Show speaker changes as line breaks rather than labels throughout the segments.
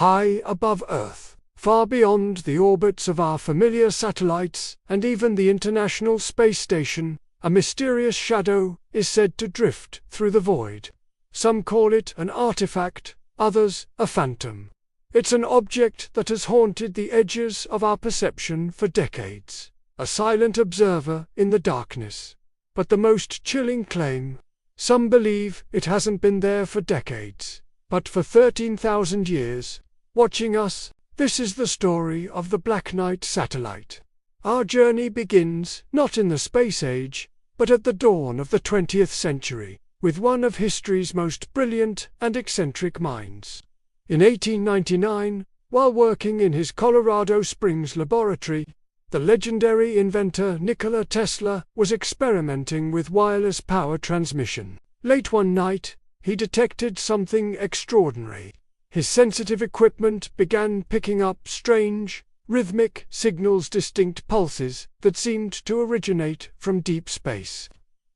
high above Earth, far beyond the orbits of our familiar satellites and even the International Space Station, a mysterious shadow is said to drift through the void. Some call it an artifact, others a phantom. It's an object that has haunted the edges of our perception for decades, a silent observer in the darkness. But the most chilling claim: some believe it hasn't been there for decades, but for 13,000 years, watching us. This is the story of the Black Knight satellite. Our journey begins not in the space age, but at the dawn of the 20th century, with one of history's most brilliant and eccentric minds. In 1899, while working in his Colorado Springs laboratory, the legendary inventor Nikola Tesla was experimenting with wireless power transmission. Late one night, he detected something extraordinary. His sensitive equipment began picking up strange, rhythmic signals, distinct pulses that seemed to originate from deep space.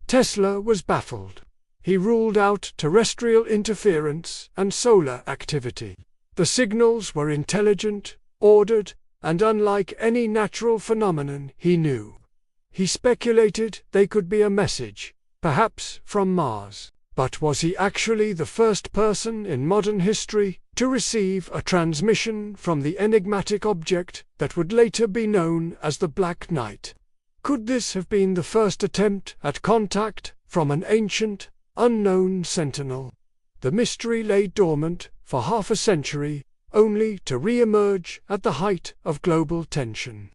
Tesla was baffled. He ruled out terrestrial interference and solar activity. The signals were intelligent, ordered, and unlike any natural phenomenon he knew. He speculated they could be a message, perhaps from Mars. But was he actually the first person in modern history to receive a transmission from the enigmatic object that would later be known as the Black Knight? Could this have been the first attempt at contact from an ancient, unknown sentinel? The mystery lay dormant for half a century, only to re-emerge at the height of global tension.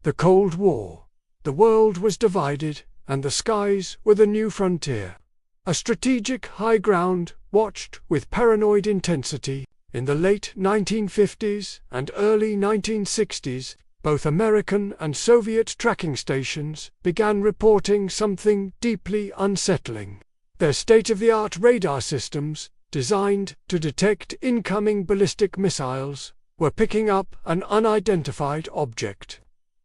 The Cold War. The world was divided, and the skies were the new frontier. A strategic high ground watched with paranoid intensity. In the late 1950s and early 1960s, both American and Soviet tracking stations began reporting something deeply unsettling. Their state-of-the-art radar systems, designed to detect incoming ballistic missiles, were picking up an unidentified object.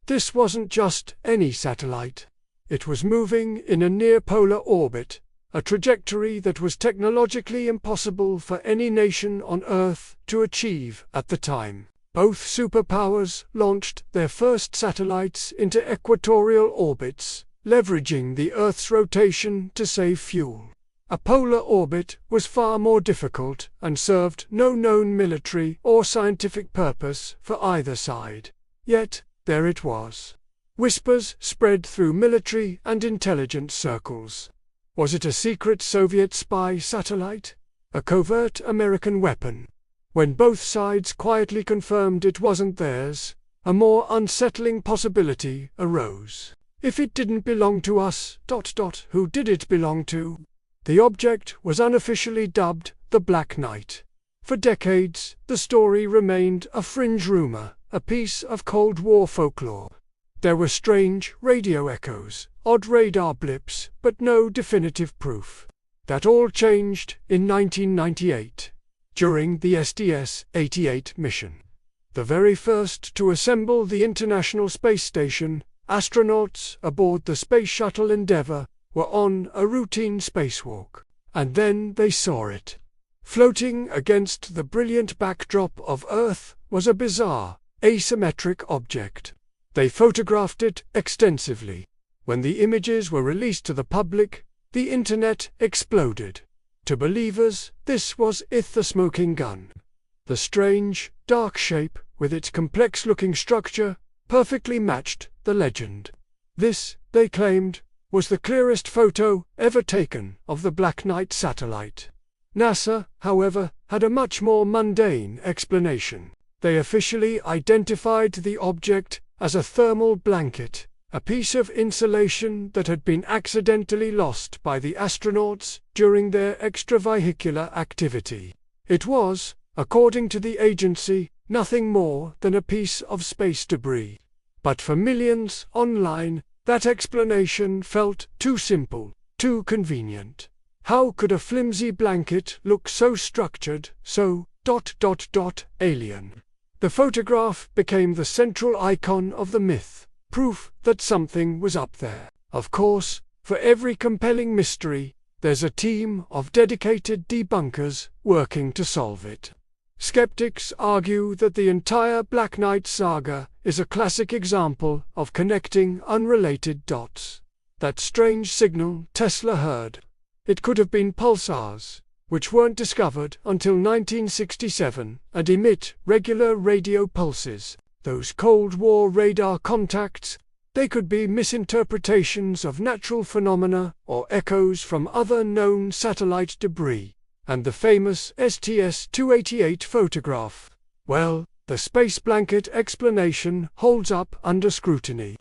This wasn't just any satellite. It was moving in a near-polar orbit, a trajectory that was technologically impossible for any nation on Earth to achieve at the time. Both superpowers launched their first satellites into equatorial orbits, leveraging the Earth's rotation to save fuel. A polar orbit was far more difficult and served no known military or scientific purpose for either side. Yet, there it was. Whispers spread through military and intelligence circles. Was it a secret Soviet spy satellite? A covert American weapon? When both sides quietly confirmed it wasn't theirs, a more unsettling possibility arose. If it didn't belong to us, who did it belong to? The object was unofficially dubbed the Black Knight. For decades, the story remained a fringe rumor, a piece of Cold War folklore. There were strange radio echoes, odd radar blips, but no definitive proof. That all changed in 1998, during the STS-88 mission. The very first to assemble the International Space Station, astronauts aboard the Space Shuttle Endeavour were on a routine spacewalk. And then they saw it. Floating against the brilliant backdrop of Earth was a bizarre, asymmetric object. They photographed it extensively. When the images were released to the public, the internet exploded. To believers, this was the smoking gun. The strange, dark shape, with its complex-looking structure, perfectly matched the legend. This, they claimed, was the clearest photo ever taken of the Black Knight satellite. NASA, however, had a much more mundane explanation. They officially identified the object as a thermal blanket, a piece of insulation that had been accidentally lost by the astronauts during their extravehicular activity. It was, according to the agency, nothing more than a piece of space debris. But for millions online, that explanation felt too simple, too convenient. How could a flimsy blanket look so structured, so alien? The photograph became the central icon of the myth, proof that something was up there. Of course, for every compelling mystery, there's a team of dedicated debunkers working to solve it. Skeptics argue that the entire Black Knight saga is a classic example of connecting unrelated dots. That strange signal Tesla heard. It could have been pulsars, which weren't discovered until 1967 and emit regular radio pulses. Those Cold War radar contacts, they could be misinterpretations of natural phenomena or echoes from other known satellite debris. And the famous STS-288 photograph. Well, the space blanket explanation holds up under scrutiny.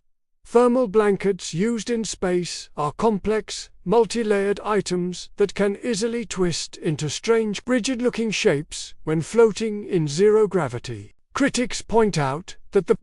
Thermal blankets used in space are complex, multi-layered items that can easily twist into strange, rigid-looking shapes when floating in zero gravity. Critics point out that the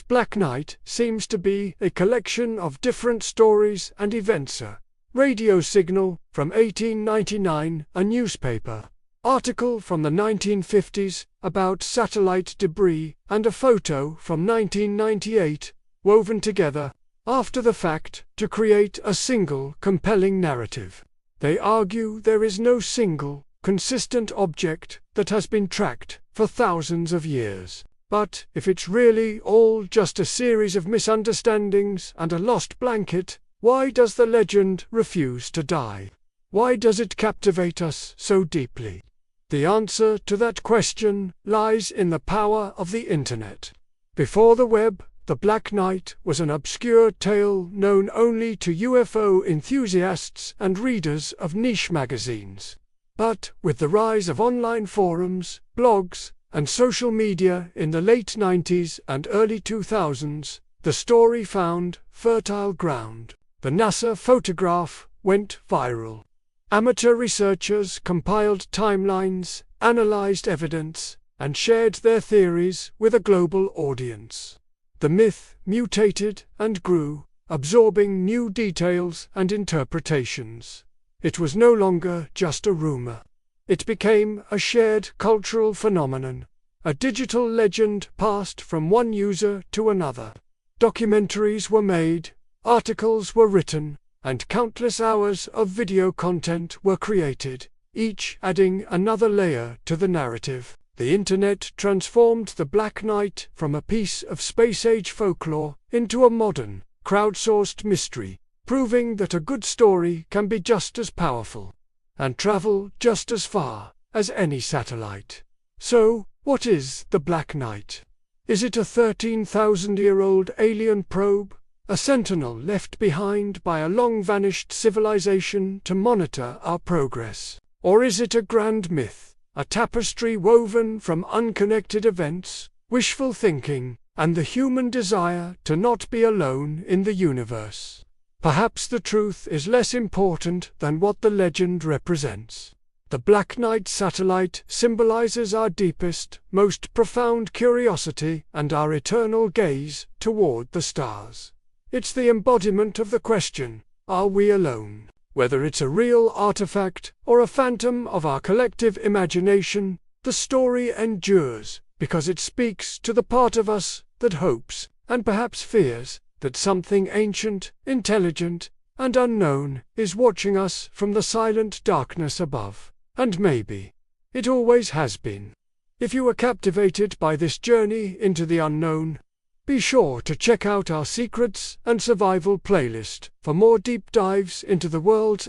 Black Knight seems to be a collection of different stories and events. A radio signal from 1899, a newspaper article from the 1950s about satellite debris, and a photo from 1998, woven together after the fact to create a single compelling narrative. They argue there is no single, consistent object that has been tracked for thousands of years. But if it's really all just a series of misunderstandings and a lost blanket, why does the legend refuse to die? Why does it captivate us so deeply? The answer to that question lies in the power of the Internet. Before the web, the Black Knight was an obscure tale known only to UFO enthusiasts and readers of niche magazines. But with the rise of online forums, blogs, and social media in the late 90s and early 2000s, the story found fertile ground. The NASA photograph went viral. Amateur researchers compiled timelines, analyzed evidence, and shared their theories with a global audience. The myth mutated and grew, absorbing new details and interpretations. It was no longer just a rumor. It became a shared cultural phenomenon, a digital legend passed from one user to another. Documentaries were made, articles were written, and countless hours of video content were created, each adding another layer to the narrative. The Internet transformed the Black Knight from a piece of space-age folklore into a modern, crowdsourced mystery, proving that a good story can be just as powerful and travel just as far as any satellite. So, what is the Black Knight? Is it a 13,000-year-old alien probe, a sentinel left behind by a long-vanished civilization to monitor our progress? Or is it a grand myth, a tapestry woven from unconnected events, wishful thinking, and the human desire to not be alone in the universe? Perhaps the truth is less important than what the legend represents. The Black Knight satellite symbolizes our deepest, most profound curiosity and our eternal gaze toward the stars. It's the embodiment of the question, are we alone? Whether it's a real artifact or a phantom of our collective imagination, the story endures because it speaks to the part of us that hopes, and perhaps fears, that something ancient, intelligent, and unknown is watching us from the silent darkness above. And maybe it always has been. If you were captivated by this journey into the unknown, be sure to check out our Secrets and Survival playlist for more deep dives into the world's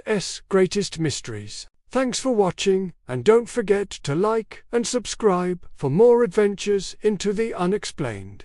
greatest mysteries. Thanks for watching, and don't forget to like and subscribe for more adventures into the unexplained.